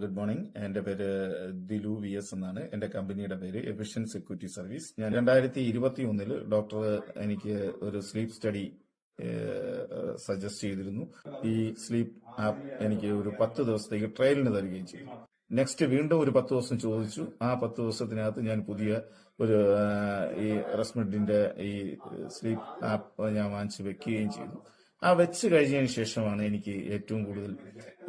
Good morning. എന്റെ പേര് Dilu VS എന്നാണ്. എന്റെ കമ്പനിയുടെ പേര് എഫിഷ്യൻ സെക്യൂരിറ്റി സർവീസ്. ഞാൻ 2021 ഡോക്ടർ എനിക്ക് ഒരു സ്ലീപ്പ് സ്റ്റഡി സജസ്റ്റ് ചെയ്തിരുന്നു. ഈ സ്ലീപ്പ് ആപ്പ് എനിക്ക് ഒരു 10 ദിവസത്തേക്ക് ട്രയലിന് തരികയും ചെയ്തു. നെക്സ്റ്റ് വീണ്ടും ഒരു 10 ദിവസം ചോദിച്ചു. ആ 10 ദിവസത്തിനകത്ത് ഞാൻ പുതിയ ഒരു ഈ റെസ്മെഡിന്റെ ഈ സ്ലീപ്പ് ആപ്പ് ഞാൻ വാങ്ങിച്ച് വെക്കുകയും ചെയ്തു. ആ വെച്ച് കഴിഞ്ഞതിന് ശേഷമാണ് എനിക്ക് ഏറ്റവും കൂടുതൽ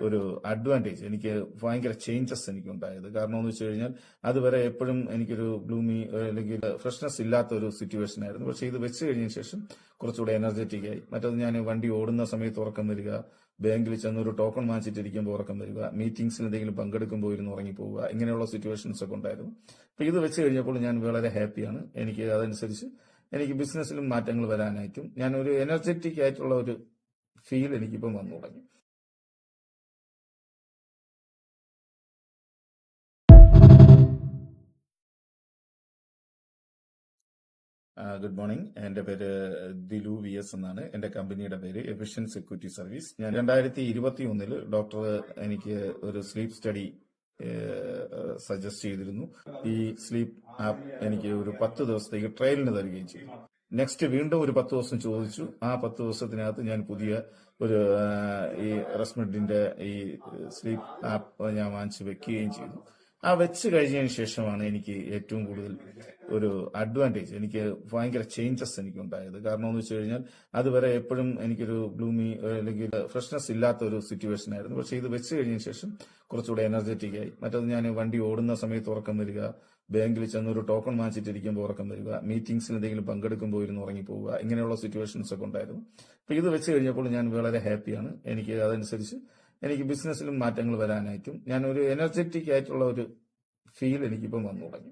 ഒരു അഡ്വാൻറ്റേജ്, എനിക്ക് ഭയങ്കര ചേഞ്ചസ് എനിക്ക് ഉണ്ടായത്. കാരണം എന്ന് വെച്ച് കഴിഞ്ഞാൽ അതുവരെ എപ്പോഴും എനിക്കൊരു ബ്ലൂമി അല്ലെങ്കിൽ ഫ്രഷ്നെസ് ഇല്ലാത്ത ഒരു സിറ്റുവേഷൻ ആയിരുന്നു. പക്ഷെ ഇത് വെച്ച് കഴിഞ്ഞതിന് ശേഷം കുറച്ചുകൂടെ എനർജറ്റിക് ആയി. മറ്റത് ഞാൻ വണ്ടി ഓടുന്ന സമയത്ത് ഉറക്കം വരിക, ബാങ്കിൽ ചെന്ന് ഒരു ടോക്കൺ വാങ്ങിച്ചിട്ടിരിക്കുമ്പോൾ ഉറക്കം വരിക, മീറ്റിംഗ്സിൽ എന്തെങ്കിലും പങ്കെടുക്കുമ്പോൾ ഇരുന്ന് ഉറങ്ങിപ്പോവുക, ഇങ്ങനെയുള്ള സിറ്റുവേഷൻസ് ഒക്കെ ഉണ്ടായിരുന്നു. അപ്പൊ ഇത് വെച്ച് കഴിഞ്ഞപ്പോൾ ഞാൻ വളരെ ഹാപ്പിയാണ്. എനിക്ക് അതനുസരിച്ച് എനിക്ക് ബിസിനസ്സിലും മാറ്റങ്ങൾ വരാനായിട്ടും ഞാൻ ഒരു എനർജറ്റിക് ആയിട്ടുള്ള ഒരു ഫീൽ എനിക്കിപ്പം വന്നു തുടങ്ങി. Good morning. എന്റെ പേര് ദിലു VS എന്നാണ്. എന്റെ കമ്പനിയുടെ പേര് എഫിഷ്യൻ സെക്യൂരിറ്റി സർവീസ്. ഞാൻ 2021 ഡോക്ടർ എനിക്ക് ഒരു സ്ലീപ്പ് സ്റ്റഡി സജസ്റ്റ് ചെയ്തിരുന്നു. ഈ സ്ലീപ്പ് ആപ്പ് എനിക്ക് ഒരു 10 ദിവസത്തേക്ക് ട്രയലിന് തരികയും ചെയ്തു. നെക്സ്റ്റ് വീണ്ടും ഒരു 10 ദിവസം ചോദിച്ചു. ആ 10 ദിവസത്തിനകത്ത് ഞാൻ പുതിയ ഒരു ഈ റെസ്മെഡിന്റെ ഈ സ്ലീപ്പ് ആപ്പ് ഞാൻ വാങ്ങിച്ച് വെക്കുകയും ചെയ്തു. ആ വെച്ച് കഴിഞ്ഞതിന് ശേഷമാണ് എനിക്ക് ഏറ്റവും കൂടുതൽ ഒരു അഡ്വാൻറ്റേജ്, എനിക്ക് ഭയങ്കര ചേഞ്ചസ് എനിക്ക് ഉണ്ടായത്. കാരണം എന്ന് വെച്ച് കഴിഞ്ഞാൽ അതുവരെ എപ്പോഴും എനിക്കൊരു ബ്ലൂമി അല്ലെങ്കിൽ ഫ്രഷ്നെസ് ഇല്ലാത്ത ഒരു സിറ്റുവേഷൻ ആയിരുന്നു. പക്ഷെ ഇത് വെച്ച് കഴിഞ്ഞതിന് ശേഷം കുറച്ചുകൂടെ എനർജറ്റിക് ആയി. മറ്റത് ഞാൻ വണ്ടി ഓടുന്ന സമയത്ത് ഉറക്കം വരിക, ബാങ്കിൽ ചെന്ന് ഒരു ടോക്കൺ വാങ്ങിച്ചിട്ടിരിക്കുമ്പോൾ ഉറക്കം വരിക, മീറ്റിംഗ്സിൽ എന്തെങ്കിലും പങ്കെടുക്കുമ്പോൾ ഇരുന്ന് ഉറങ്ങിപ്പോവുക, ഇങ്ങനെയുള്ള സിറ്റുവേഷൻസ് ഒക്കെ ഉണ്ടായിരുന്നു. അപ്പൊ ഇത് വെച്ച് കഴിഞ്ഞപ്പോൾ ഞാൻ വളരെ ഹാപ്പിയാണ്. എനിക്ക് അതനുസരിച്ച് എനിക്ക് ബിസിനസ്സിലും മാറ്റങ്ങൾ വരാനായിട്ടും ഞാൻ ഒരു എനർജറ്റിക് ആയിട്ടുള്ള ഒരു ഫീൽ എനിക്കിപ്പം വന്നു തുടങ്ങി.